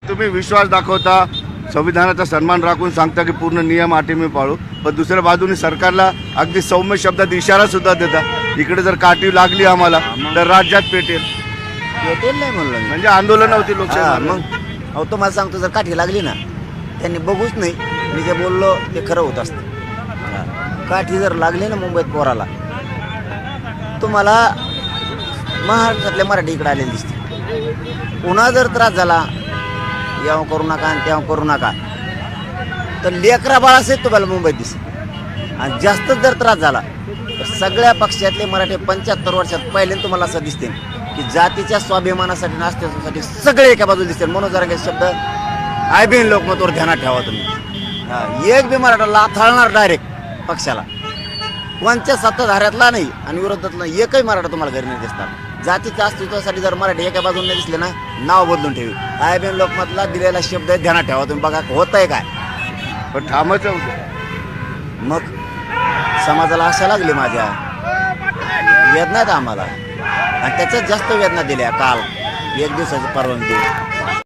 तुम्ही विश्वास दाखवता, संविधानाचा सन्मान राखून सांगता की पूर्ण नियम अटी मी पाळू, पण दुसऱ्या बाजूने सरकारला अगदी सौम्य शब्दात इशारा सुद्धा देता, इकडे जर काठी लागली आम्हाला तर राज्यात पेटेल. पेटेल नाही म्हणलं मी. म्हणजे आंदोलन होती लोकशाही. मग अहो तुम्हाला सांगतो, जर काठी लागली ना त्यांनी बघूच नाही, मी जे बोललो ते खरं होत असतं. काठी जर लागली ना मुंबईत पोराला, तुम्हाला महाराष्ट्रातल्या मराठी इकडे आलेली दिसते. पुन्हा जर त्रास झाला, याव करू नका आणि तेव्हा करू नका, तर लेकरा बाळासहित तुम्हाला मुंबईत दिसेल. आणि जास्तच जर त्रास झाला तर सगळ्या पक्षातले मराठी 75 वर्षात पहिले तुम्हाला असं दिसते की जातीच्या स्वाभिमानासाठी आणि अस्तित्वासाठी सगळे एका बाजूला दिसतील. म्हणून जरा शब्द आयबीन लोकमतवर ध्यानात ठेवा तुम्ही. एक बी मराठा लाथाळणार डायरेक्ट पक्षाला, कोणत्या सत्ताधाऱ्यातला नाही आणि विरोधातला एकही मराठा तुम्हाला घरी नाही दिसतात. जातीच्या अस्तित्वासाठी जर मराठी एका बाजूने नाही दिसले ना, नाव बदलून ठेवी. आयबीन लोकमतला दिलेला शब्द ध्यानात ठेवा तुम्ही. बघा होत आहे काय, पण ठामच होतं. मग समाजाला आशा लागली माझ्या, वेदना आहेत आम्हाला, आणि त्याच्यात जास्त वेदना दिल्या. काल 1 दिवसाची परवानगी